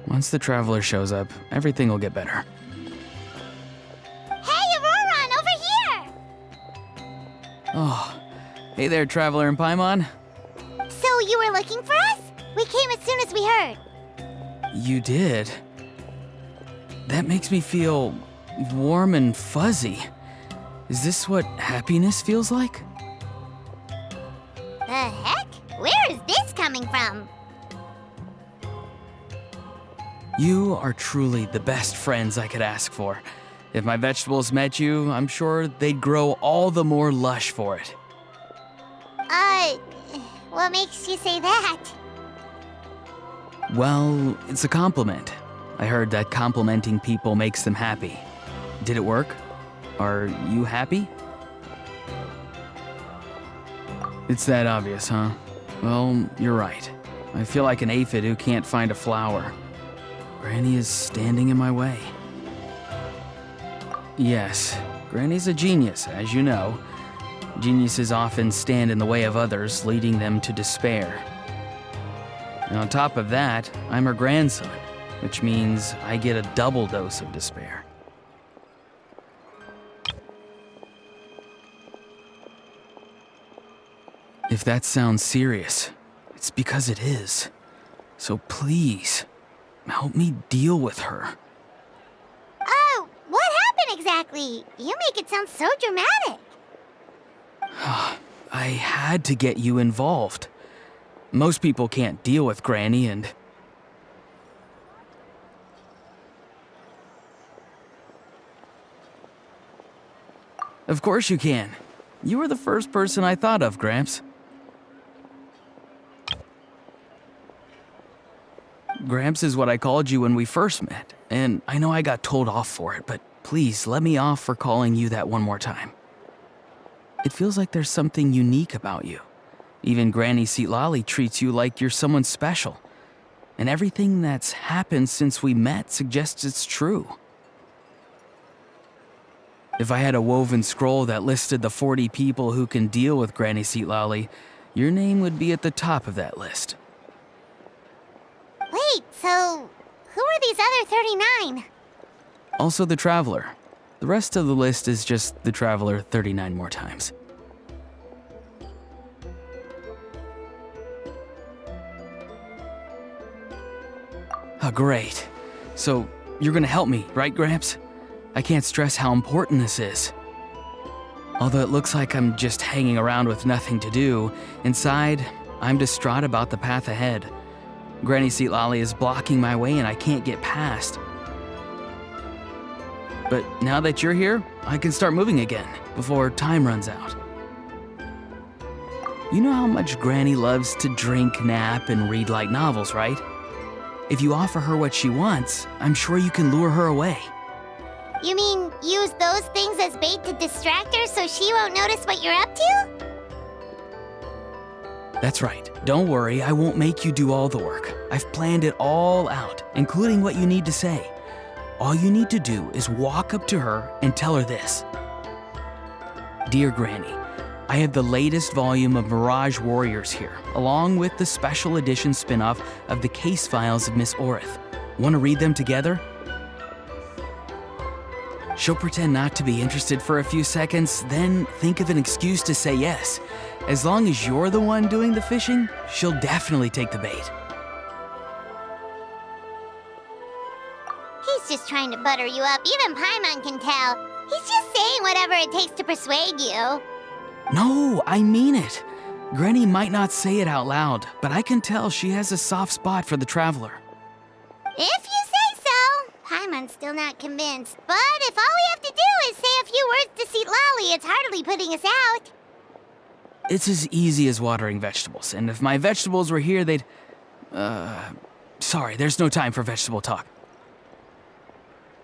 Once the traveler shows up, everything will get better. Hey, Ororon, over here! Oh, hey there, traveler in Paimon. So you were looking for us? We came as soon as we heard. You did? That makes me feel warm and fuzzy. Is this what happiness feels like? The heck? Where is this coming from? You are truly the best friends I could ask for. If my vegetables met you, I'm sure they'd grow all the more lush for it. What makes you say that? Well, it's a compliment. I heard that complimenting people makes them happy. Did it work? Are you happy? It's that obvious, huh? Well, you're right. I feel like an aphid who can't find a flower. Granny is standing in my way. Yes, Granny's a genius, as you know. Geniuses often stand in the way of others, leading them to despair. And on top of that, I'm her grandson, which means I get a double dose of despair. If that sounds serious, it's because it is. So please, help me deal with her. Oh, what happened exactly? You make it sound so dramatic. I had to get you involved. Most people can't deal with Granny and... Of course you can. You were the first person I thought of, Gramps. Gramps is what I called you when we first met, and I know I got told off for it, but please let me off for calling you that one more time. It feels like there's something unique about you. Even Granny Citlali treats you like you're someone special, and everything that's happened since we met suggests it's true. If I had a woven scroll that listed the 40 people who can deal with Granny Citlali, your name would be at the top of that list. Wait, so who are these other 39? Also the Traveler. The rest of the list is just the Traveler 39 more times. Oh, great. So, you're gonna help me, right, Gramps? I can't stress how important this is. Although it looks like I'm just hanging around with nothing to do, inside, I'm distraught about the path ahead. Granny Citlali is blocking my way and I can't get past. But now that you're here, I can start moving again, before time runs out. You know how much Granny loves to drink, nap, and read light novels, right? If you offer her what she wants, I'm sure you can lure her away. You mean use those things as bait to distract her so she won't notice what you're up to? That's right. Don't worry, I won't make you do all the work. I've planned it all out, including what you need to say. All you need to do is walk up to her and tell her this. Dear Granny, I have the latest volume of Mirage Warriors here, along with the special edition spin-off of the case files of Miss Orith. Want to read them together? She'll pretend not to be interested for a few seconds, then think of an excuse to say yes. As long as you're the one doing the fishing, she'll definitely take the bait. He's just trying to butter you up. Even Paimon can tell. He's just saying whatever it takes to persuade you. No, I mean it. Granny might not say it out loud, but I can tell she has a soft spot for the Traveler. If you say so. Paimon's still not convinced. But if all we have to do is say a few words to citlali, it's hardly putting us out. It's as easy as watering vegetables, and if my vegetables were here, they'd... Sorry, there's no time for vegetable talk.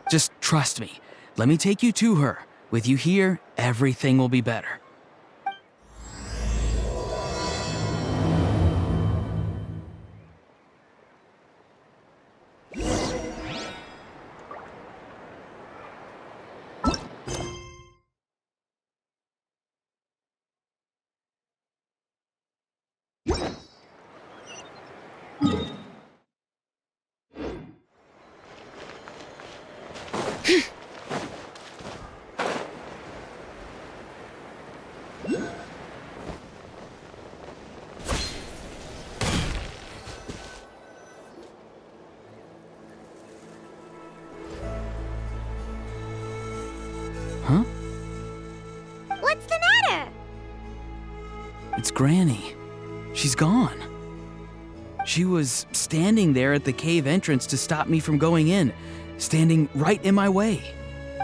Just trust me. Let me take you to her. With you here, everything will be better. Huh? What's the matter? It's Granny. She's gone. She was standing there at the cave entrance to stop me from going in, standing right in my way.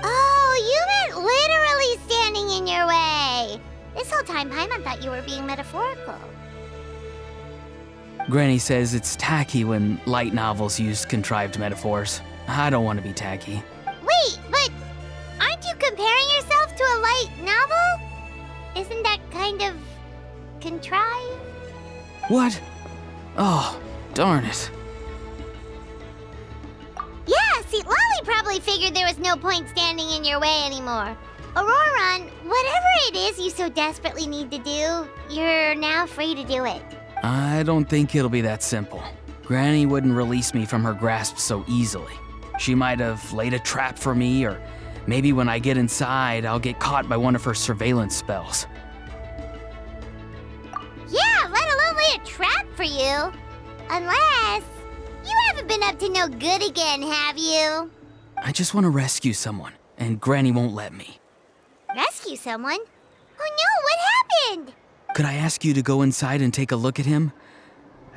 Oh, you meant literally standing in your way. This whole time, Paimon thought you were being metaphorical. Granny says it's tacky when light novels use contrived metaphors. I don't want to be tacky. Wait, but aren't you comparing yourself to a light novel? Isn't that kind of contrived? What? Oh, darn it. Yeah, citlali probably figured there was no point standing in your way anymore. Ororon, whatever it is you so desperately need to do, you're now free to do it. I don't think it'll be that simple. Granny wouldn't release me from her grasp so easily. She might have laid a trap for me, or maybe when I get inside, I'll get caught by one of her surveillance spells. Yeah, let alone lay a trap for you. Unless you haven't been up to no good again, have you? I just want to rescue someone, and Granny won't let me. Rescue someone? Oh no, what happened? Could I ask you to go inside and take a look at him?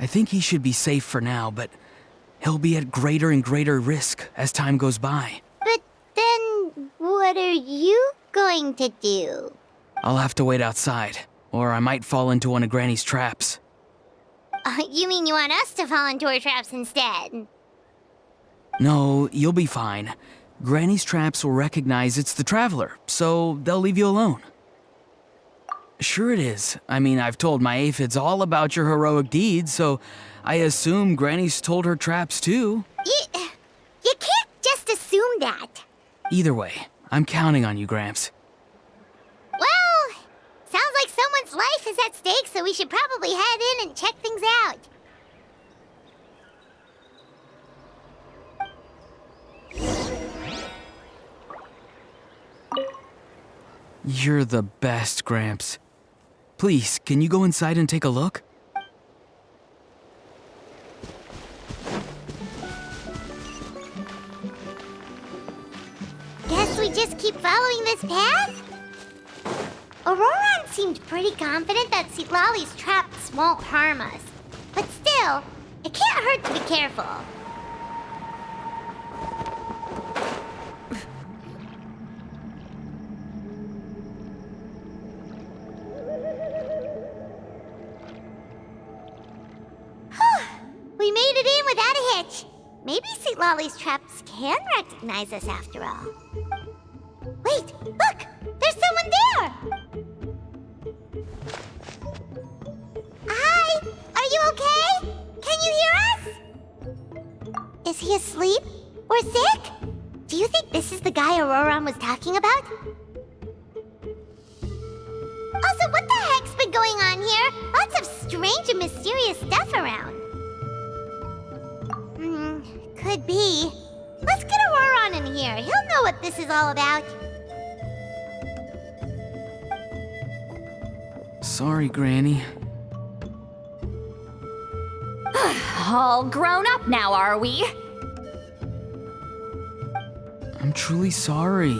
I think he should be safe for now, but he'll be at greater and greater risk as time goes by. But then, what are you going to do? I'll have to wait outside, or I might fall into one of Granny's traps. You mean you want us to fall into her traps instead? No, you'll be fine. Granny's traps will recognize it's the traveler, so they'll leave you alone. Sure it is. I mean, I've told my aphids all about your heroic deeds, so I assume Granny's told her traps too. You can't just assume that. Either way, I'm counting on you, Gramps. Well, sounds like someone's life is at stake, so we should probably head in and check things out. You're the best, Gramps. Please, can you go inside and take a look? Guess we just keep following this path? Ororon seemed pretty confident that citlali's traps won't harm us. But still, it can't hurt to be careful. We made it in without a hitch. Maybe citlali's traps can recognize us after all. Wait, look! There's someone there! Hi! Are you okay? Can you hear us? Is he asleep? Or sick? Do you think this is the guy Ororon was talking about? Also, what the heck's been going on here? Lots of strange and mysterious stuff around. Could be. Let's get Ororon in here. He'll know what this is all about. Sorry, Granny. All grown up now, are we? I'm truly sorry.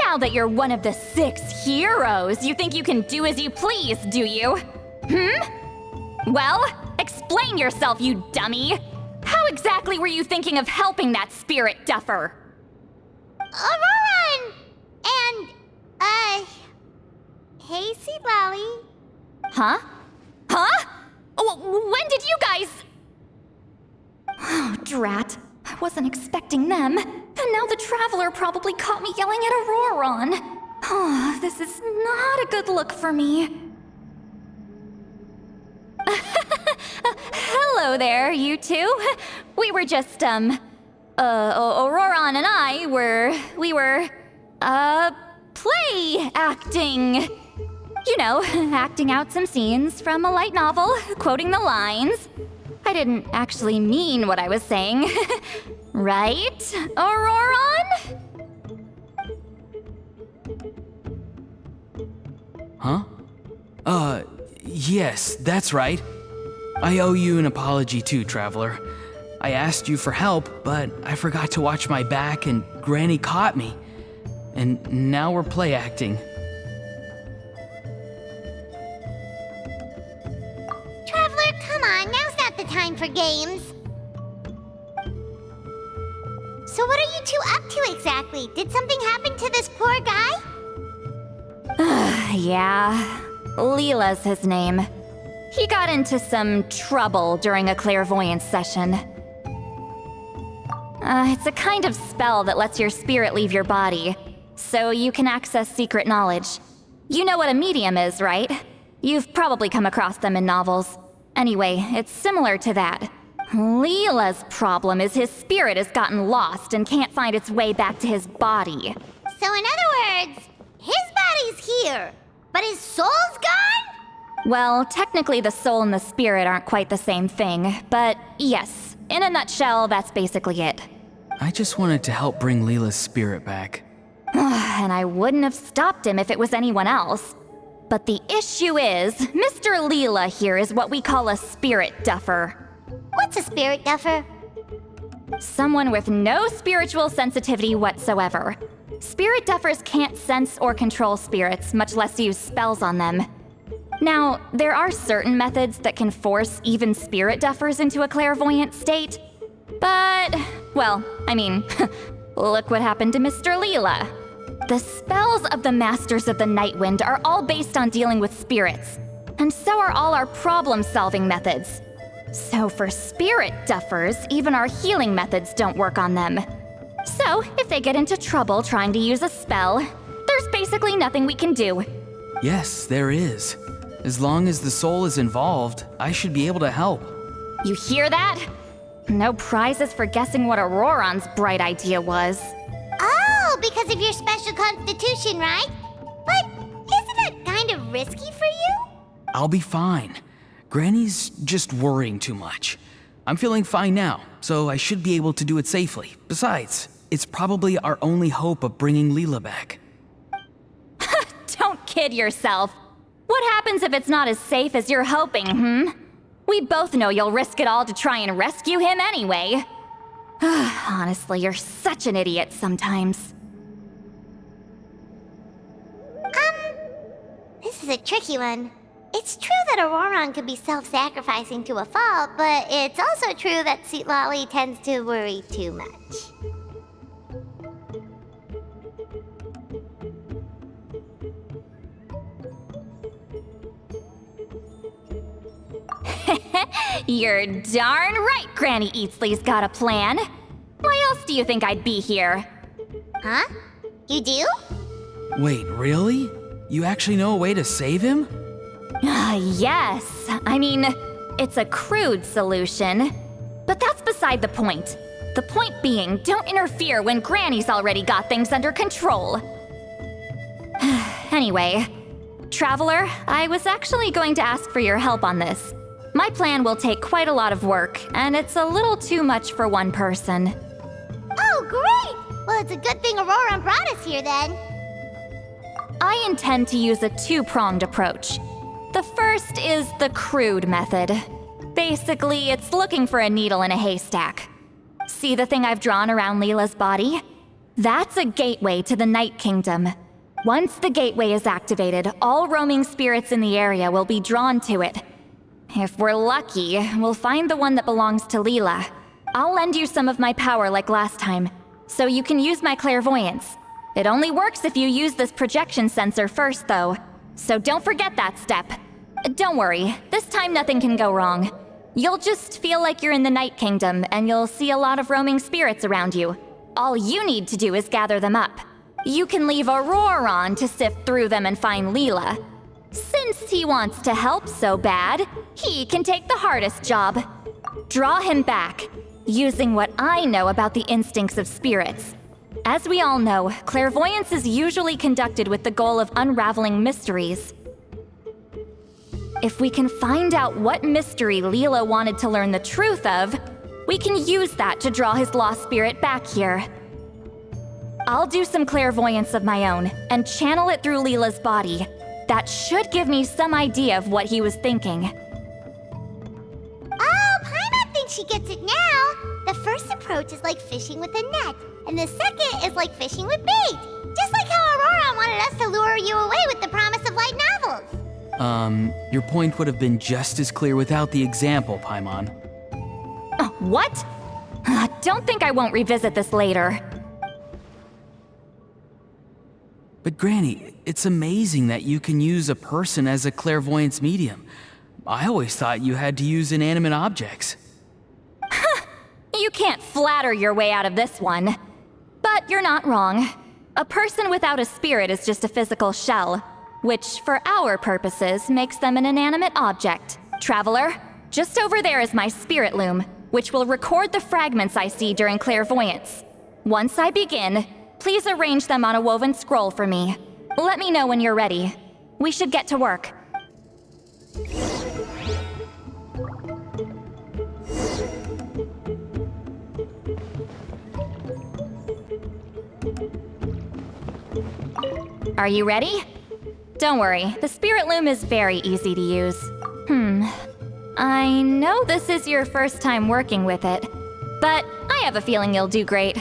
Now that you're one of the 6 heroes, you think you can do as you please, do you? Well, explain yourself, you dummy! How exactly were you thinking of helping that spirit duffer? Ororon! And, hey, citlali. Huh? Huh? When did you guys... Oh, drat. Wasn't expecting them. And now the Traveler probably caught me yelling at Ororon. Oh, this is not a good look for me. Hello there, you two. We were just, Ororon and I we were play acting. You know, acting out some scenes from a light novel, quoting the lines. I didn't actually mean what I was saying. Right, Ororon? Huh? Yes, that's right. I owe you an apology too, Traveler. I asked you for help, but I forgot to watch my back and Granny caught me. And now we're play acting. Traveler, come on, now's not the time for games. So what are you two up to exactly? Did something happen to this poor guy? Yeah, Leyla's his name. He got into some trouble during a clairvoyance session. It's a kind of spell that lets your spirit leave your body, so you can access secret knowledge. You know what a medium is, right? You've probably come across them in novels. Anyway, it's similar to that. Leyla's problem is his spirit has gotten lost and can't find its way back to his body. So in other words, his body's here, but his soul's gone? Well, technically the soul and the spirit aren't quite the same thing, but yes, in a nutshell, that's basically it. I just wanted to help bring Leela's spirit back. And I wouldn't have stopped him if it was anyone else. But the issue is, Mr. Leyla here is what we call a spirit duffer. What's a spirit duffer? Someone with no spiritual sensitivity whatsoever. Spirit duffers can't sense or control spirits, much less use spells on them. Now, there are certain methods that can force even spirit duffers into a clairvoyant state. But, well, I mean, look what happened to Mr. Leyla. The spells of the Masters of the Nightwind are all based on dealing with spirits, and so are all our problem-solving methods. So for spirit duffers, even our healing methods don't work on them. So, if they get into trouble trying to use a spell, there's basically nothing we can do. Yes, there is. As long as the soul is involved, I should be able to help. You hear that? No prizes for guessing what Ororon's bright idea was. Oh, because of your special constitution, right? But isn't that kind of risky for you? I'll be fine. Granny's just worrying too much. I'm feeling fine now, so I should be able to do it safely. Besides, it's probably our only hope of bringing Leyla back. Don't kid yourself. What happens if it's not as safe as you're hoping, We both know you'll risk it all to try and rescue him anyway. Honestly, you're such an idiot sometimes. This is a tricky one. It's true that Ororon could be self-sacrificing to a fault, but it's also true that Citlali tends to worry too much. You're darn right Granny Eatsley's got a plan. Why else do you think I'd be here? Huh? You do? Wait, really? You actually know a way to save him? Yes. I mean, it's a crude solution. But that's beside the point. The point being, don't interfere when Granny's already got things under control. Anyway, Traveler, I was actually going to ask for your help on this. My plan will take quite a lot of work, and it's a little too much for one person. Oh, great! Well, it's a good thing Ororon brought us here then. I intend to use a two-pronged approach. The first is the crude method. Basically, it's looking for a needle in a haystack. See the thing I've drawn around Leyla's body? That's a gateway to the Night Kingdom. Once the gateway is activated, all roaming spirits in the area will be drawn to it. If we're lucky, we'll find the one that belongs to Leyla. I'll lend you some of my power like last time, so you can use my clairvoyance. It only works if you use this projection sensor first, though. So don't forget that step. Don't worry, this time nothing can go wrong. You'll just feel like you're in the Night Kingdom, and you'll see a lot of roaming spirits around you. All you need to do is gather them up. You can leave Ororon to sift through them and find Leyla. Since he wants to help so bad, he can take the hardest job. Draw him back, using what I know about the instincts of spirits. As we all know, clairvoyance is usually conducted with the goal of unraveling mysteries. If we can find out what mystery Leyla wanted to learn the truth of, we can use that to draw his lost spirit back here. I'll do some clairvoyance of my own and channel it through Leyla's body. That should give me some idea of what he was thinking. Oh, Paimon thinks she gets it now! The first approach is like fishing with a net, and the second is like fishing with bait. Just like how Aurora wanted us to lure you away with the promise of light novels. Your point would have been just as clear without the example, Paimon. What? Don't think I won't revisit this later. But Granny, it's amazing that you can use a person as a clairvoyance medium. I always thought you had to use inanimate objects. You can't flatter your way out of this one. But you're not wrong. A person without a spirit is just a physical shell, which for our purposes makes them an inanimate object. Traveler, just over there is my spirit loom, which will record the fragments I see during clairvoyance. Once I begin, please arrange them on a woven scroll for me. Let me know when you're ready. We should get to work. Are you ready? Don't worry, the spirit loom is very easy to use. I know this is your first time working with it, but I have a feeling you'll do great.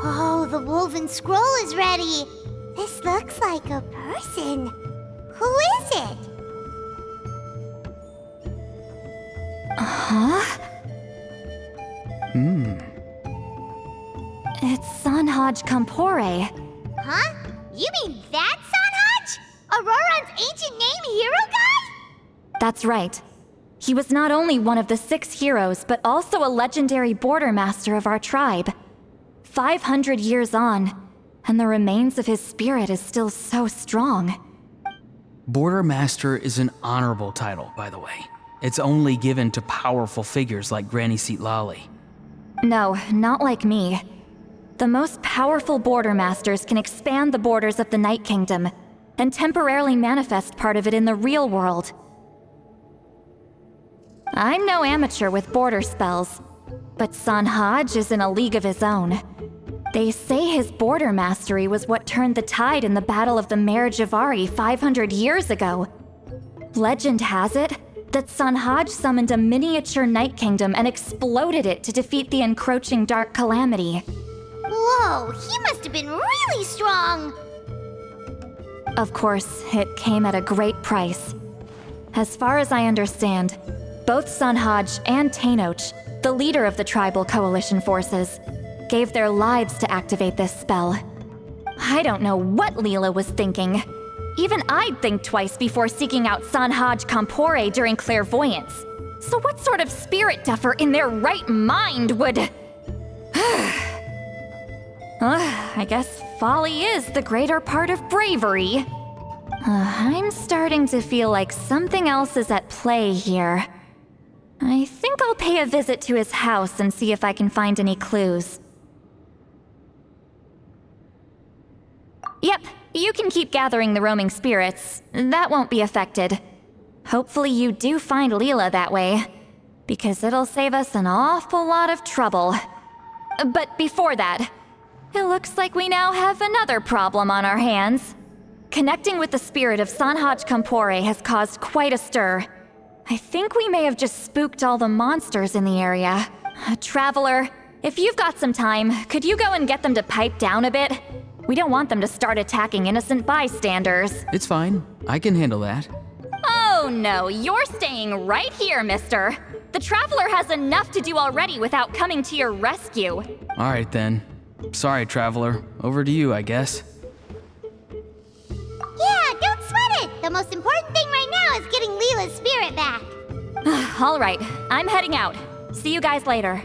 Oh, the woven scroll is ready. This looks like a person. Who is it? Huh? It's Sanhaj Kampore. Huh? You mean that Sanhaj? Auroron's ancient name hero guy? That's right. He was not only one of the 6 heroes, but also a legendary border master of our tribe. 500 years on, and the remains of his spirit is still so strong. Border Master is an honorable title, by the way. It's only given to powerful figures like Granny Citlali. No, not like me. The most powerful border masters can expand the borders of the Night Kingdom and temporarily manifest part of it in the real world. I'm no amateur with border spells, but Sanhaj is in a league of his own. They say his border mastery was what turned the tide in the Battle of the Mare Javari 500 years ago. Legend has it that Sanhaj summoned a miniature Night Kingdom and exploded it to defeat the encroaching Dark Calamity. Whoa, he must have been really strong! Of course, it came at a great price. As far as I understand, both Sanhaj and Tainoch, the leader of the tribal coalition forces, gave their lives to activate this spell. I don't know what Leyla was thinking. Even I'd think twice before seeking out Sanhaj Kampore during clairvoyance. So what sort of spirit duffer in their right mind would... I guess folly is the greater part of bravery. I'm starting to feel like something else is at play here. I think I'll pay a visit to his house and see if I can find any clues. Yep, you can keep gathering the roaming spirits. That won't be affected. Hopefully you do find Leyla that way, because it'll save us an awful lot of trouble. But before that, it looks like we now have another problem on our hands. Connecting with the spirit of Sanhaj Kampore has caused quite a stir. I think we may have just spooked all the monsters in the area. Traveler, if you've got some time, could you go and get them to pipe down a bit? We don't want them to start attacking innocent bystanders. It's fine. I can handle that. Oh no, you're staying right here, mister. The Traveler has enough to do already without coming to your rescue. All right then. Sorry, Traveler. Over to you, I guess. Yeah, don't sweat it! The most important thing right now is getting Leyla's spirit back. All right, I'm heading out. See you guys later.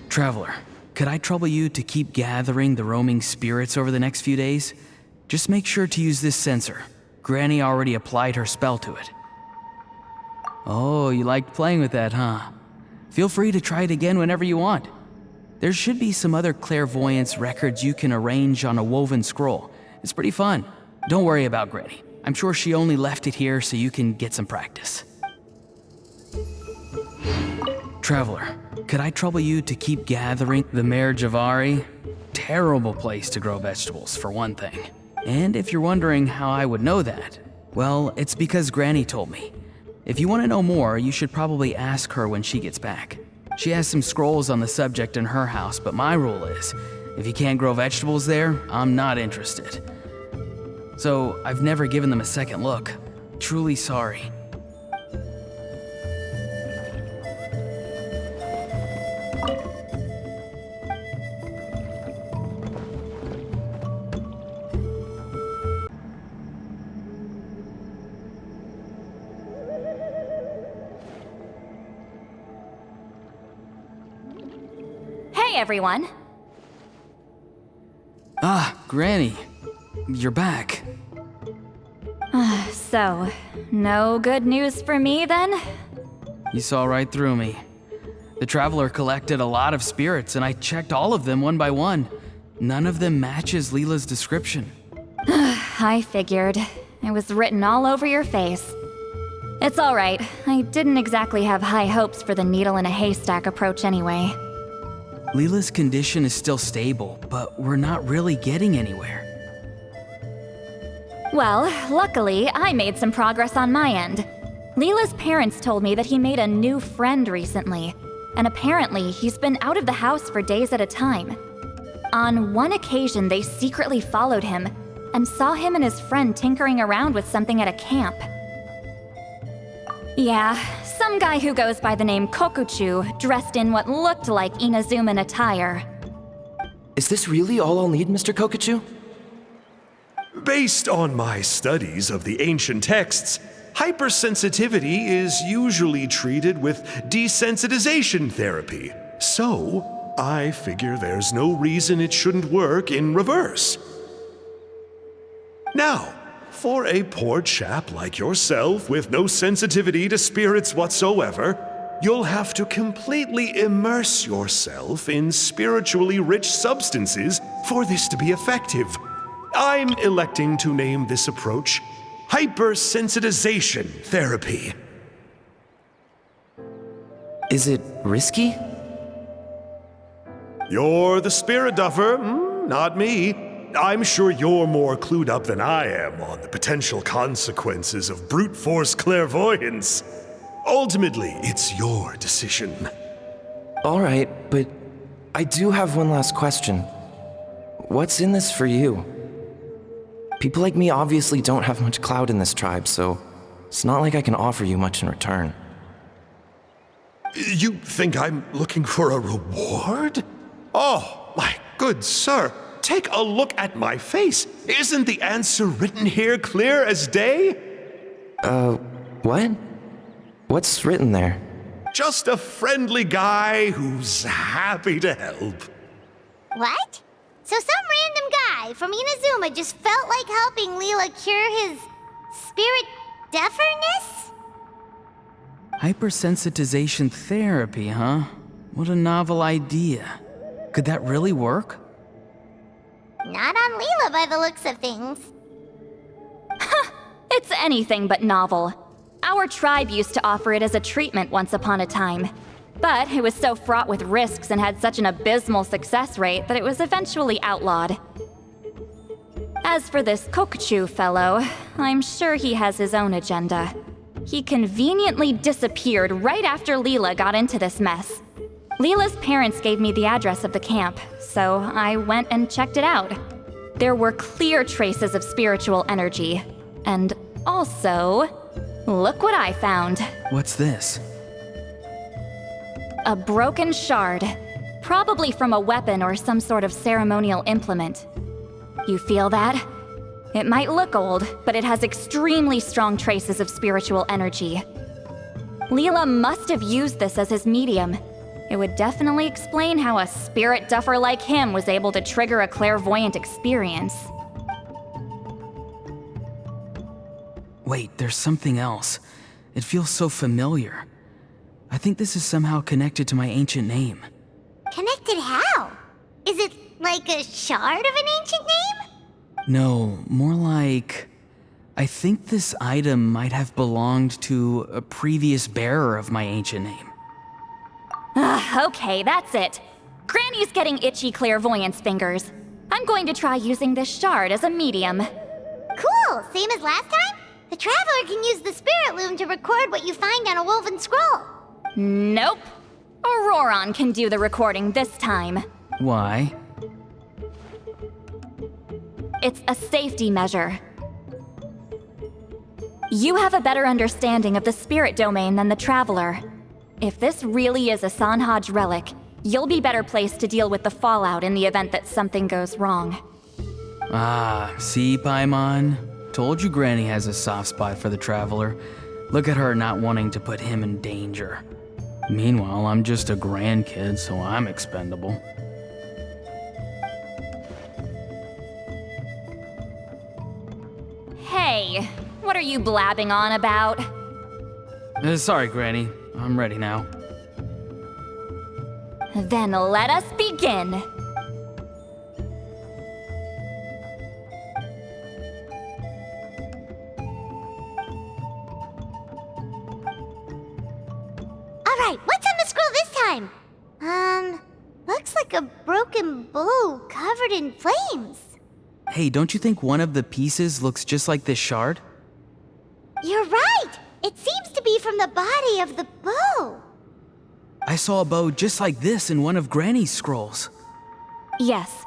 Traveler, could I trouble you to keep gathering the roaming spirits over the next few days? Just make sure to use this sensor. Granny already applied her spell to it. Oh, you liked playing with that, huh? Feel free to try it again whenever you want. There should be some other clairvoyance records you can arrange on a woven scroll. It's pretty fun. Don't worry about Granny. I'm sure she only left it here so you can get some practice. Traveler, could I trouble you to keep gathering the Mare Javari? Terrible place to grow vegetables, for one thing. And if you're wondering how I would know that, well, it's because Granny told me. If you want to know more, you should probably ask her when she gets back. She has some scrolls on the subject in her house, but my rule is, if you can't grow vegetables there, I'm not interested. So I've never given them a second look. Truly sorry. Hey everyone. Ah, Granny. You're back. So, no good news for me then? You saw right through me. The Traveler collected a lot of spirits, and I checked all of them one by one. None of them matches Leyla's description. I figured. It was written all over your face. It's alright. I didn't exactly have high hopes for the needle in a haystack approach anyway. Leyla's condition is still stable, but we're not really getting anywhere. Well, luckily, I made some progress on my end. Leyla's parents told me that he made a new friend recently, and apparently he's been out of the house for days at a time. On one occasion, they secretly followed him and saw him and his friend tinkering around with something at a camp. Yeah, some guy who goes by the name Kokuchu, dressed in what looked like Inazuman attire. Is this really all I'll need, Mr. Kokuchu? Based on my studies of the ancient texts, hypersensitivity is usually treated with desensitization therapy. So, I figure there's no reason it shouldn't work in reverse. Now, for a poor chap like yourself with no sensitivity to spirits whatsoever, you'll have to completely immerse yourself in spiritually rich substances for this to be effective. I'm electing to name this approach hypersensitization therapy. Is it risky? You're the spirit duffer, not me. I'm sure you're more clued up than I am on the potential consequences of brute force clairvoyance. Ultimately, it's your decision. All right, but I do have one last question. What's in this for you? People like me obviously don't have much clout in this tribe, so it's not like I can offer you much in return. You think I'm looking for a reward? Oh, my good sir, take a look at my face. Isn't the answer written here clear as day? What? What's written there? Just a friendly guy who's happy to help. What? So some random guy from Inazuma just felt like helping Leyla cure his spirit deaferness? Hypersensitization therapy, huh? What a novel idea. Could that really work? Not on Leyla by the looks of things. It's anything but novel. Our tribe used to offer it as a treatment once upon a time. But it was so fraught with risks and had such an abysmal success rate that it was eventually outlawed. As for this Kokuchu fellow, I'm sure he has his own agenda. He conveniently disappeared right after Leyla got into this mess. Leela's parents gave me the address of the camp, so I went and checked it out. There were clear traces of spiritual energy. And also, look what I found. What's this? A broken shard, probably from a weapon or some sort of ceremonial implement. You feel that? It might look old, but it has extremely strong traces of spiritual energy. Leyla must have used this as his medium. It would definitely explain how a spirit duffer like him was able to trigger a clairvoyant experience. Wait, there's something else. It feels so familiar. I think this is somehow connected to my ancient name. Connected how? Is it like a shard of an ancient name? No, more like... I think this item might have belonged to a previous bearer of my ancient name. Okay, that's it. Granny's getting itchy clairvoyance fingers. I'm going to try using this shard as a medium. Cool, same as last time? The Traveler can use the Spirit Loom to record what you find on a woven scroll. Nope. Ororon can do the recording this time. Why? It's a safety measure. You have a better understanding of the spirit domain than the Traveler. If this really is a Sanhaj relic, you'll be better placed to deal with the fallout in the event that something goes wrong. Ah, see, Paimon? Told you Granny has a soft spot for the Traveler. Look at her not wanting to put him in danger. Meanwhile, I'm just a grandkid, so I'm expendable. Hey, what are you blabbing on about? Sorry, Granny. I'm ready now. Then let us begin. Alright, what's on the scroll this time? Looks like a broken bow covered in flames. Hey, don't you think one of the pieces looks just like this shard? You're right! It seems to be from the body of the bow. I saw a bow just like this in one of Granny's scrolls. Yes,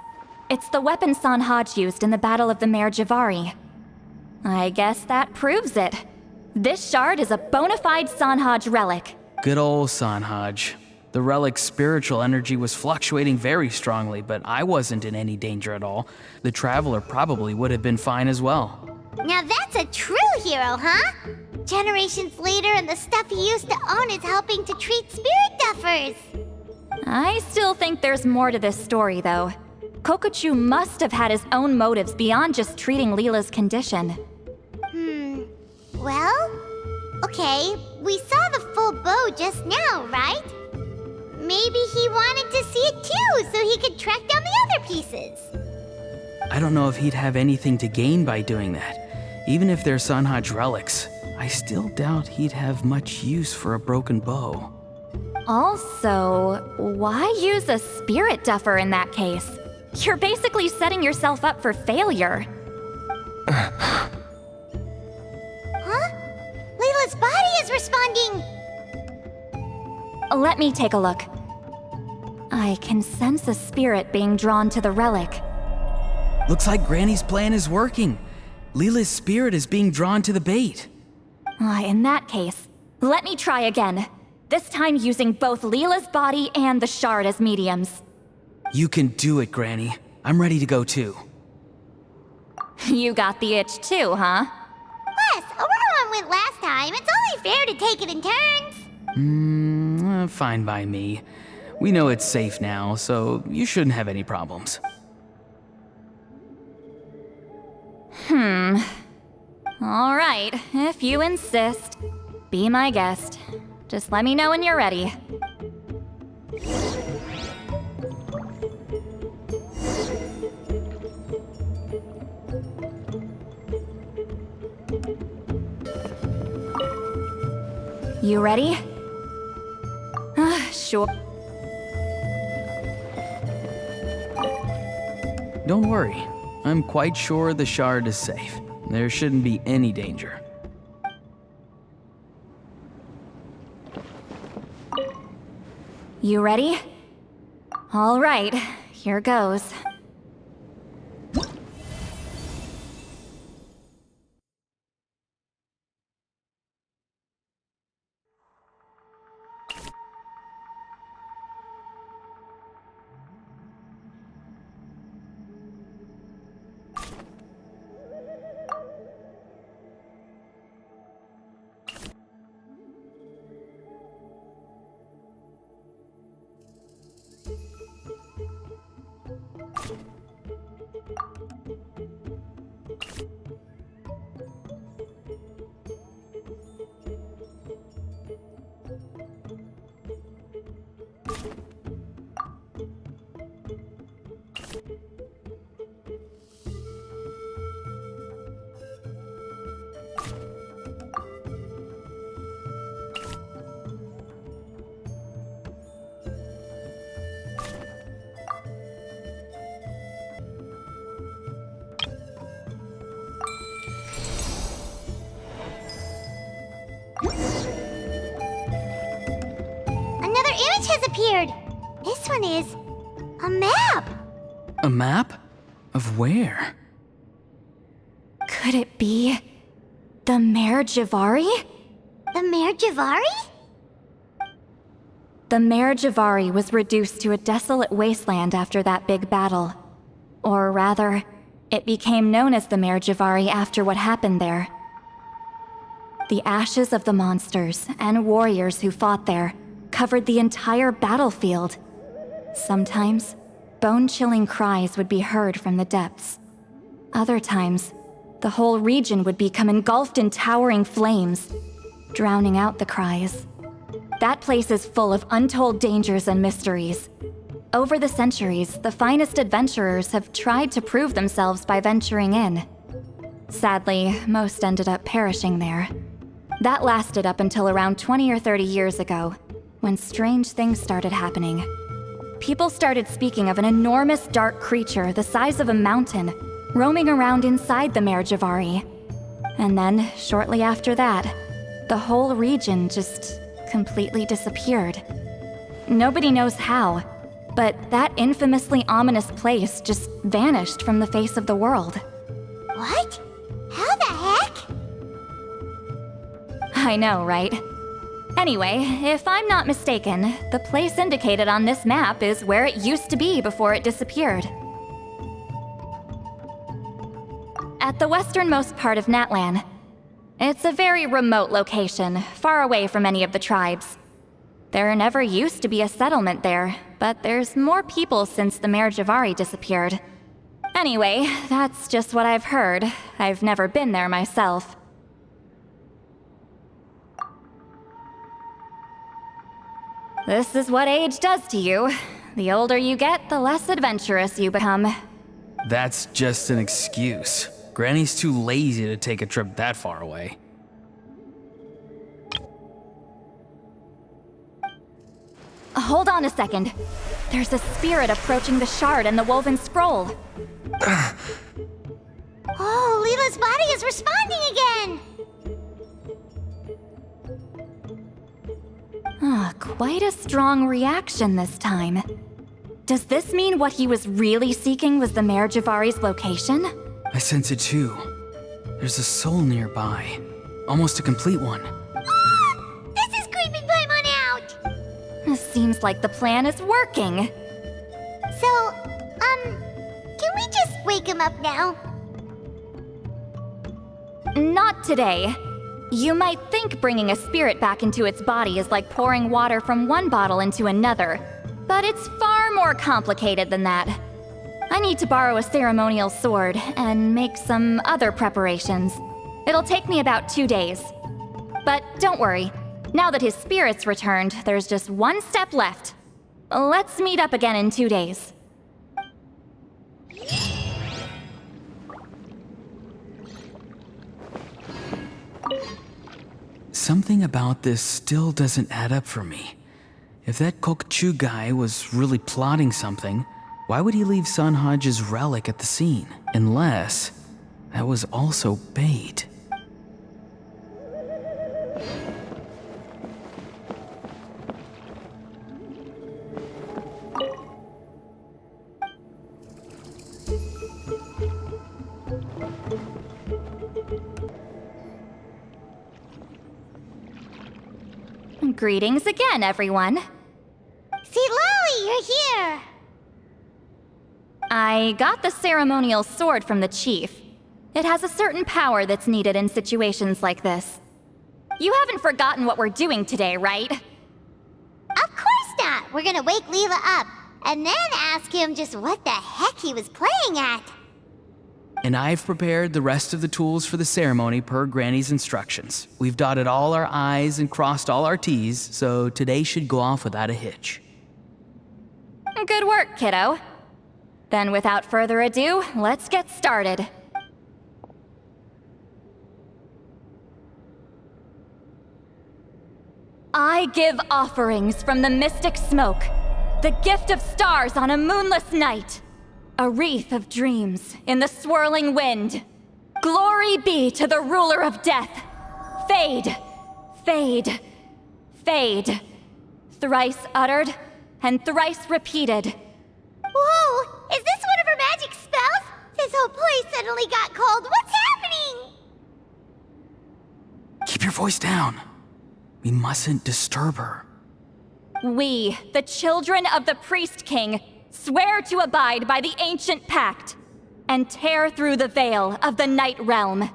it's the weapon Sanhaj used in the Battle of the Mare Javari. I guess that proves it. This shard is a bona fide Sanhaj relic. Good old Sanhaj. The relic's spiritual energy was fluctuating very strongly, but I wasn't in any danger at all. The Traveler probably would have been fine as well. Now that's a true hero, huh? Generations later and the stuff he used to own is helping to treat spirit duffers. I still think there's more to this story, though. Kokuchu must have had his own motives beyond just treating Leela's condition. Well, okay, we saw the full bow just now, right? Maybe he wanted to see it too, so he could track down the other pieces. I don't know if he'd have anything to gain by doing that. Even if they're Sanhaj relics, I still doubt he'd have much use for a broken bow. Also, why use a spirit duffer in that case? You're basically setting yourself up for failure. Huh? Layla's body is responding! Let me take a look. I can sense a spirit being drawn to the relic. Looks like Granny's plan is working. Leyla's spirit is being drawn to the bait. In that case, let me try again. This time using both Leyla's body and the shard as mediums. You can do it, Granny. I'm ready to go too. You got the itch too, huh? Plus, ororon went last time. It's only fair to take it in turns. Fine by me. We know it's safe now, so you shouldn't have any problems. All right, if you insist. Be my guest. Just let me know when you're ready. You ready? Sure. Don't worry. I'm quite sure the shard is safe. There shouldn't be any danger. You ready? All right, here goes. Another image has appeared. This one is a map. A map? Of where? Could it be the Mare Javari? The Mare Javari? The Mare Javari was reduced to a desolate wasteland after that big battle. Or rather, it became known as the Mare Javari after what happened there. The ashes of the monsters and warriors who fought there covered the entire battlefield. Sometimes, bone-chilling cries would be heard from the depths. Other times, the whole region would become engulfed in towering flames, drowning out the cries. That place is full of untold dangers and mysteries. Over the centuries, the finest adventurers have tried to prove themselves by venturing in. Sadly, most ended up perishing there. That lasted up until around 20 or 30 years ago, when strange things started happening. People started speaking of an enormous dark creature the size of a mountain, roaming around inside the Mare Javari. And then, shortly after that, the whole region just completely disappeared. Nobody knows how, but that infamously ominous place just vanished from the face of the world. What? How the heck? I know, right? Anyway, if I'm not mistaken, the place indicated on this map is where it used to be before it disappeared. At the westernmost part of Natlan. It's a very remote location, far away from any of the tribes. There never used to be a settlement there, but there's more people since the Mare Javari disappeared. Anyway, that's just what I've heard. I've never been there myself. This is what age does to you. The older you get, the less adventurous you become. That's just an excuse. Granny's too lazy to take a trip that far away. Hold on a second. There's a spirit approaching the shard and the woven scroll. Oh, Leyla's body is responding again! Quite a strong reaction this time. Does this mean what he was really seeking was the Mare Javari's location? I sense it too. There's a soul nearby. Almost a complete one. This is creeping Paimon out! Seems like the plan is working. So, can we just wake him up now? Not today. You might think bringing a spirit back into its body is like pouring water from one bottle into another, but it's far more complicated than that. I need to borrow a ceremonial sword and make some other preparations. It'll take me about 2 days. But don't worry, now that his spirit's returned, there's just one step left. Let's meet up again in 2 days. Something about this still doesn't add up for me. If that Kokchu guy was really plotting something, why would he leave Sunhodge's relic at the scene? Unless that was also bait. Greetings again, everyone. Citlali, you're here! I got the ceremonial sword from the chief. It has a certain power that's needed in situations like this. You haven't forgotten what we're doing today, right? Of course not! We're gonna wake Leyla up, and then ask him just what the heck he was playing at. And I've prepared the rest of the tools for the ceremony per Granny's instructions. We've dotted all our I's and crossed all our T's, so today should go off without a hitch. Good work, kiddo. Then without further ado, let's get started. I give offerings from the mystic smoke, the gift of stars on a moonless night. A wreath of dreams in the swirling wind. Glory be to the ruler of death. Fade, fade, fade. Thrice uttered and thrice repeated. Whoa! Is this one of her magic spells? This whole place suddenly got cold. What's happening? Keep your voice down. We mustn't disturb her. We, the children of the Priest King, swear to abide by the ancient pact and tear through the veil of the Night Realm.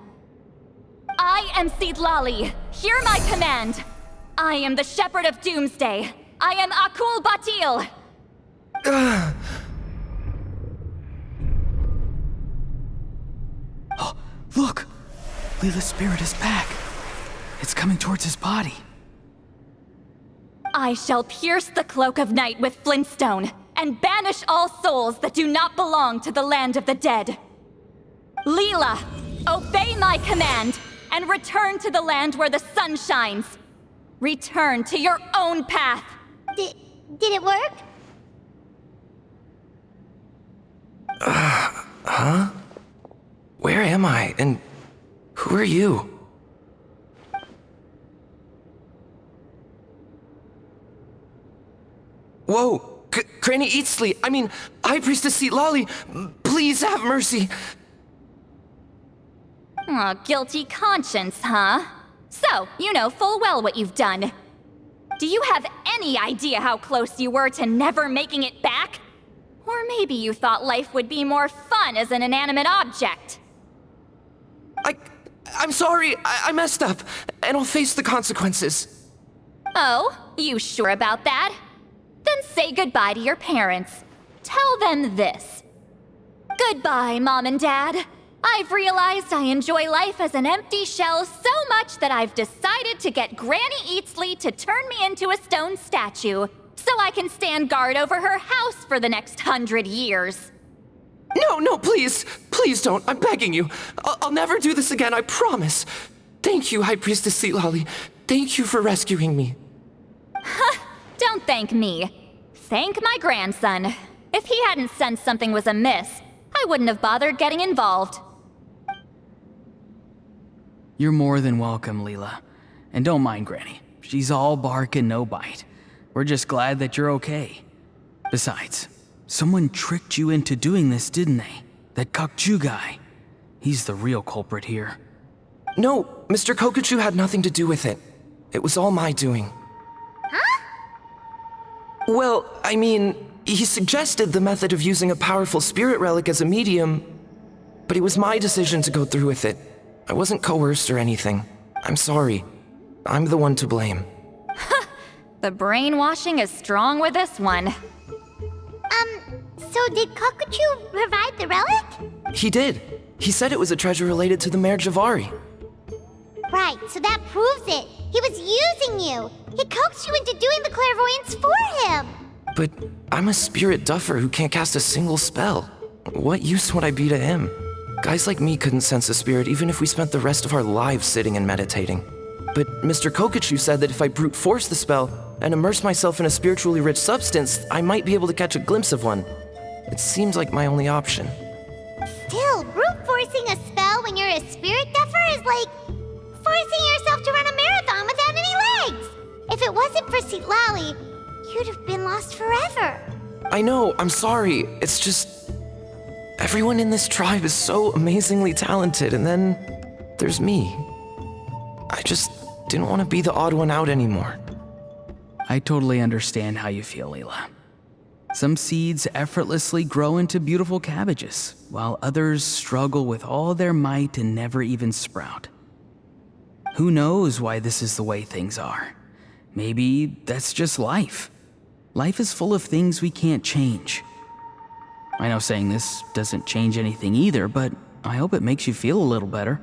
I am citlali. Hear my command. I am the Shepherd of Doomsday. I am Akul Batil. Oh, look! Leyla's spirit is back. It's coming towards his body. I shall pierce the cloak of night with flintstone and banish all souls that do not belong to the land of the dead. Leyla, obey my command and return to the land where the sun shines. Return to your own path. Did it work? Huh? Where am I, and who are you? Whoa! Granny Eatsley, I mean, High Priestess Citlali, please have mercy. Oh, guilty conscience, huh? So, you know full well what you've done. Do you have any idea how close you were to never making it back? Or maybe you thought life would be more fun as an inanimate object. I'm sorry, I messed up, and I'll face the consequences. Oh, you sure about that? Then say goodbye to your parents. Tell them this. Goodbye, Mom and Dad. I've realized I enjoy life as an empty shell so much that I've decided to get Granny Eatsley to turn me into a stone statue, so I can stand guard over her house for the next 100 years. No, please. Please don't. I'm begging you. I'll never do this again, I promise. Thank you, High Priestess Citlali. Thank you for rescuing me. Don't thank me. Thank my grandson. If he hadn't sensed something was amiss, I wouldn't have bothered getting involved. You're more than welcome, Leyla. And don't mind Granny. She's all bark and no bite. We're just glad that you're okay. Besides, someone tricked you into doing this, didn't they? That Kokju guy. He's the real culprit here. No, Mr. Kokuchu had nothing to do with it. It was all my doing. Huh? Well, I mean, he suggested the method of using a powerful spirit relic as a medium, but it was my decision to go through with it. I wasn't coerced or anything. I'm sorry. I'm the one to blame. The brainwashing is strong with this one. So did Kokuchu provide the relic? He did. He said it was a treasure related to the Mare Javari. Right, so that proves it. He was using you. He coaxed you into doing the clairvoyance for him. But I'm a spirit duffer who can't cast a single spell. What use would I be to him? Guys like me couldn't sense a spirit even if we spent the rest of our lives sitting and meditating. But Mr. Kokuchu said that if I brute force the spell and immerse myself in a spiritually rich substance, I might be able to catch a glimpse of one. It seems like my only option. Still, brute forcing a spell when you're a spirit duffer is like forcing yourself to run a marathon without any legs. If it wasn't for citlali, you'd have been lost forever. I know, I'm sorry. It's just... everyone in this tribe is so amazingly talented, and then there's me. I just didn't want to be the odd one out anymore. I totally understand how you feel, Leyla. Some seeds effortlessly grow into beautiful cabbages, while others struggle with all their might and never even sprout. Who knows why this is the way things are? Maybe that's just life. Life is full of things we can't change. I know saying this doesn't change anything either, but I hope it makes you feel a little better.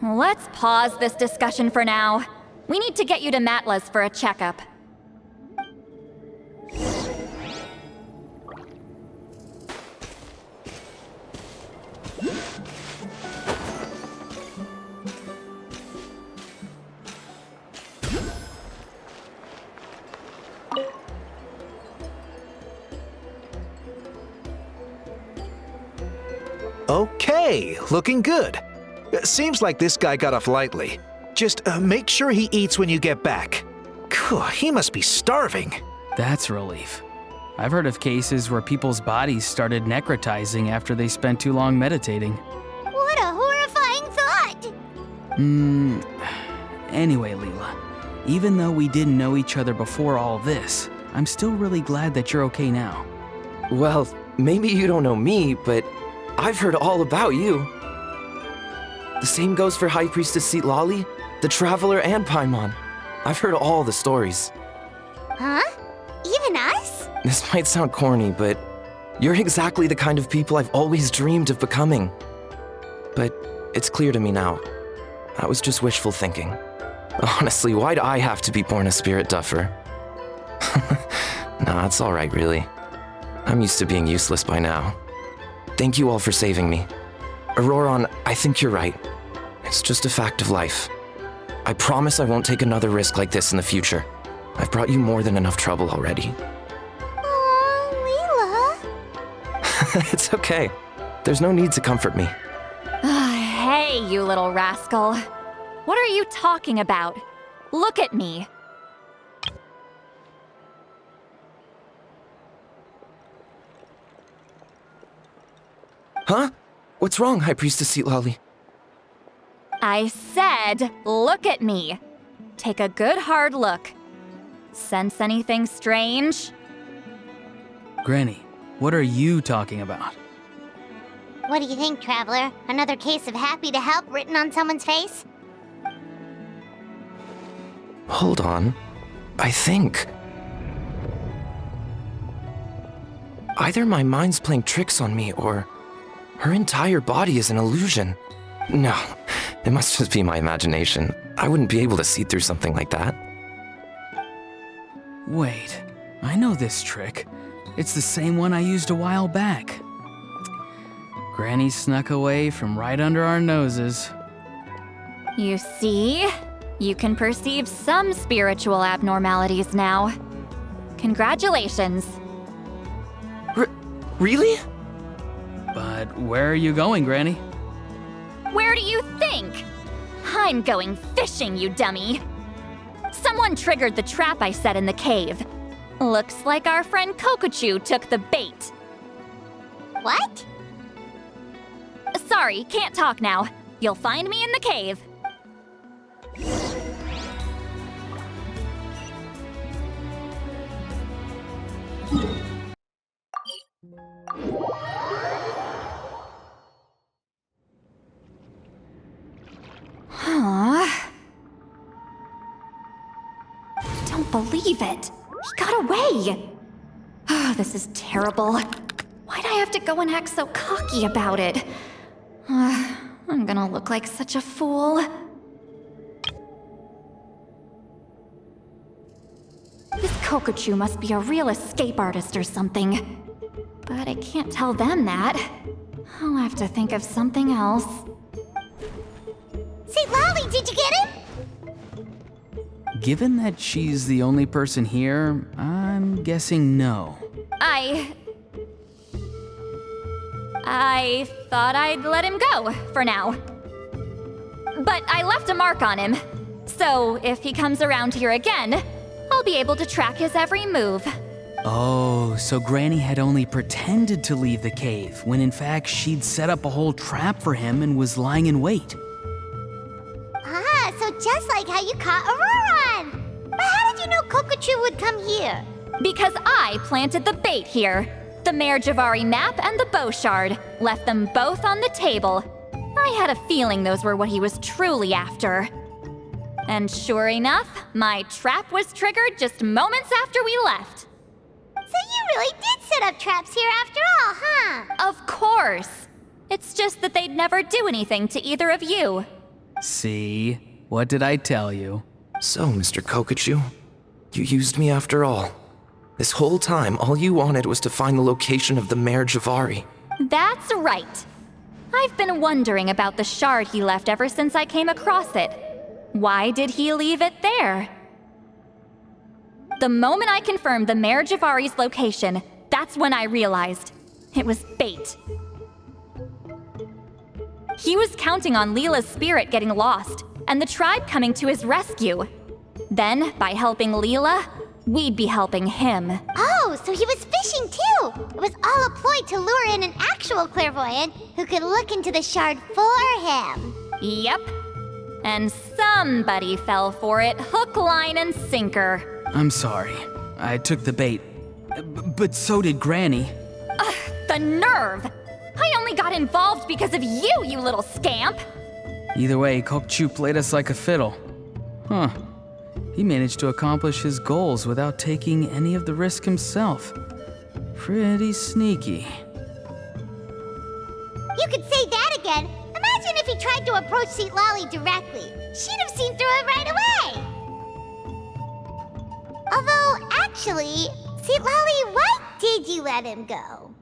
Let's pause this discussion for now. We need to get you to Matla's for a checkup. Okay, looking good. Seems like this guy got off lightly. Just make sure he eats when you get back. He must be starving. That's a relief. I've heard of cases where people's bodies started necrotizing after they spent too long meditating. What a horrifying thought! Anyway, Leyla, even though we didn't know each other before all this, I'm still really glad that you're okay now. Well, maybe you don't know me, but I've heard all about you. The same goes for High Priestess Citlali, the Traveler, and Paimon. I've heard all the stories. Huh? Even us? This might sound corny, but you're exactly the kind of people I've always dreamed of becoming. But it's clear to me now. That was just wishful thinking. Honestly, why'd I have to be born a spirit duffer? Nah, it's alright, really. I'm used to being useless by now. Thank you all for saving me. Ororon, I think you're right. It's just a fact of life. I promise I won't take another risk like this in the future. I've brought you more than enough trouble already. Oh, Leyla. It's okay. There's no need to comfort me. Hey, you little rascal. What are you talking about? Look at me. Huh? What's wrong, High Priestess Citlali? I said, look at me. Take a good hard look. Sense anything strange? Granny, what are you talking about? What do you think, Traveler? Another case of happy to help written on someone's face? Hold on. I think... either my mind's playing tricks on me, or her entire body is an illusion. No, it must just be my imagination. I wouldn't be able to see through something like that. Wait, I know this trick. It's the same one I used a while back. Granny snuck away from right under our noses. You see? You can perceive some spiritual abnormalities now. Congratulations. Really? But where are you going, Granny? Where do you think? I'm going fishing, you dummy. Someone triggered the trap I set in the cave. Looks like our friend Kokochu took the bait. What? Sorry, can't talk now. You'll find me in the cave. Don't believe it. He got away. Oh, this is terrible. Why'd I have to go and act so cocky about it? I'm gonna look like such a fool. This Kokochu must be a real escape artist or something. But I can't tell them that. I'll have to think of something else. Citlali, did you get it? Given that she's the only person here, I'm guessing no. I thought I'd let him go, for now. But I left a mark on him, so if he comes around here again, I'll be able to track his every move. Oh, so Granny had only pretended to leave the cave, when in fact she'd set up a whole trap for him and was lying in wait. Ah, so just like how you caught Ororon! But how did you know Kokochu would come here? Because I planted the bait here. The Mare Javari map and the bow shard. Left them both on the table. I had a feeling those were what he was truly after. And sure enough, my trap was triggered just moments after we left. So you really did set up traps here after all, huh? Of course. It's just that they'd never do anything to either of you. See? What did I tell you? So, Mr. Kokochu, you used me after all. This whole time, all you wanted was to find the location of the Mare Javari. That's right. I've been wondering about the shard he left ever since I came across it. Why did he leave it there? The moment I confirmed the Mare Javari's location, that's when I realized it was bait. He was counting on Leyla's spirit getting lost, and the tribe coming to his rescue. Then, by helping Leyla, we'd be helping him. Oh, so he was fishing too! It was all a ploy to lure in an actual clairvoyant who could look into the shard for him. Yep. And somebody fell for it, hook, line, and sinker. I'm sorry. I took the bait. But so did Granny. The nerve! I only got involved because of you, you little scamp! Either way, Kokochu played us like a fiddle. Huh. He managed to accomplish his goals without taking any of the risk himself. Pretty sneaky. You could say that again. Imagine if he tried to approach Citlali directly. She'd have seen through it right away. Although, actually, Citlali, why did you let him go?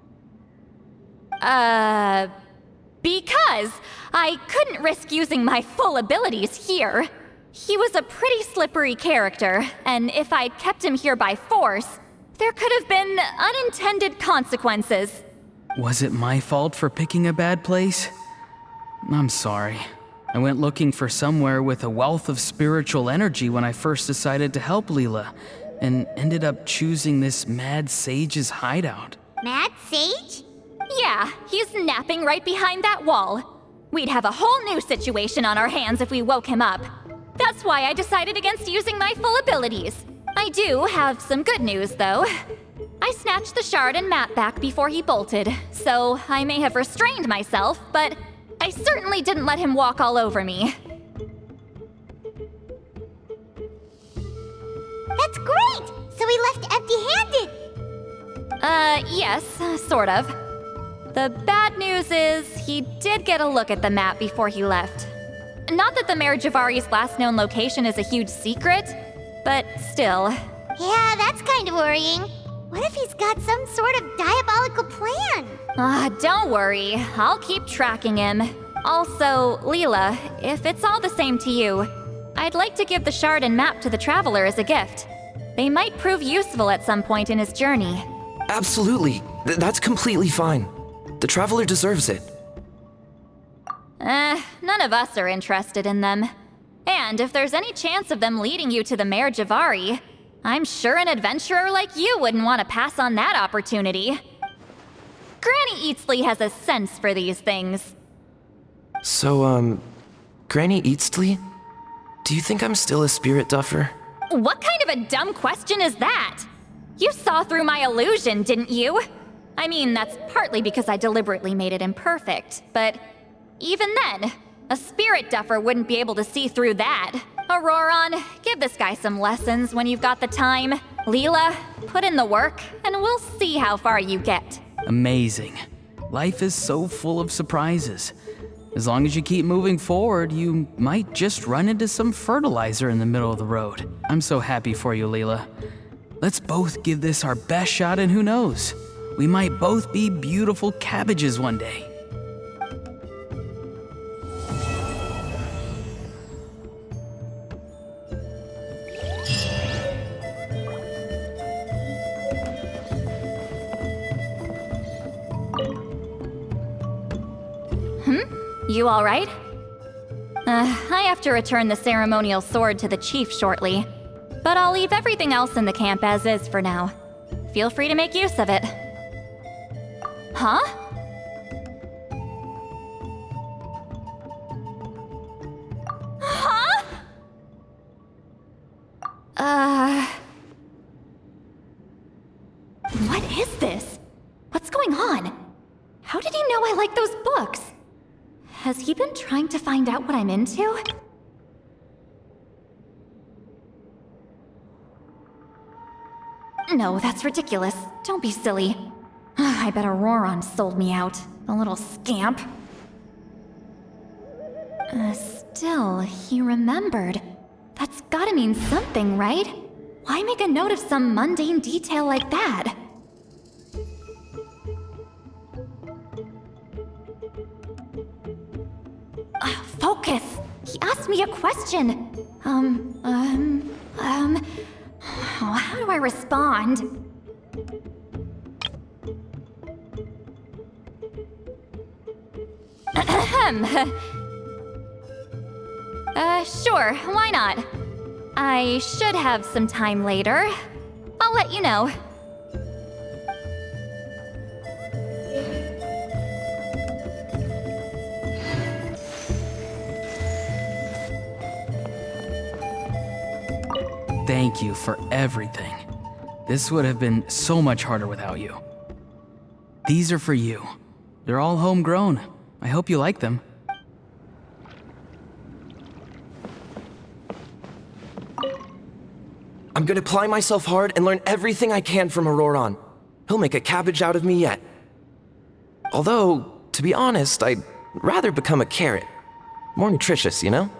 Because I couldn't risk using my full abilities here. He was a pretty slippery character, and if I'd kept him here by force, there could have been unintended consequences. Was it my fault for picking a bad place? I'm sorry. I went looking for somewhere with a wealth of spiritual energy when I first decided to help Leyla, and ended up choosing this mad sage's hideout. Mad Sage? Yeah, he's napping right behind that wall. We'd have a whole new situation on our hands if we woke him up. That's why I decided against using my full abilities. I do have some good news, though. I snatched the shard and map back before he bolted, so I may have restrained myself, but I certainly didn't let him walk all over me. That's great! So he left empty-handed! Yes, sort of. The bad news is he did get a look at the map before he left. Not that the Mare Javari's last known location is a huge secret, but still. Yeah, that's kind of worrying. What if he's got some sort of diabolical plan? Don't worry. I'll keep tracking him. Also, Leyla, if it's all the same to you, I'd like to give the shard and map to the Traveler as a gift. They might prove useful at some point in his journey. Absolutely. That's completely fine. The Traveler deserves it. None of us are interested in them. And if there's any chance of them leading you to the Mare Javari, I'm sure an adventurer like you wouldn't want to pass on that opportunity. Granny Eatsley has a sense for these things. So, Granny Eatsley? Do you think I'm still a spirit duffer? What kind of a dumb question is that? You saw through my illusion, didn't you? I mean, that's partly because I deliberately made it imperfect, but even then, a spirit duffer wouldn't be able to see through that. Ororon, give this guy some lessons when you've got the time. Leyla, put in the work, and we'll see how far you get. Amazing. Life is so full of surprises. As long as you keep moving forward, you might just run into some fertilizer in the middle of the road. I'm so happy for you, Leyla. Let's both give this our best shot, and who knows? We might both be beautiful cabbages one day. You all right? I have to return the ceremonial sword to the chief shortly, but I'll leave everything else in the camp as is for now. Feel free to make use of it. Huh? Huh? What is this? What's going on? How did he know I like those books? Has he been trying to find out what I'm into? No, that's ridiculous. Don't be silly. I bet Ororon sold me out. The little scamp. Still, he remembered. That's gotta mean something, right? Why make a note of some mundane detail like that? Focus! He asked me a question. How do I respond? Sure, why not? I should have some time later. I'll let you know. Thank you for everything. This would have been so much harder without you. These are for you. They're all homegrown. I hope you like them. I'm gonna apply myself hard and learn everything I can from Ororon. He'll make a cabbage out of me yet. Although, to be honest, I'd rather become a carrot. More nutritious, you know?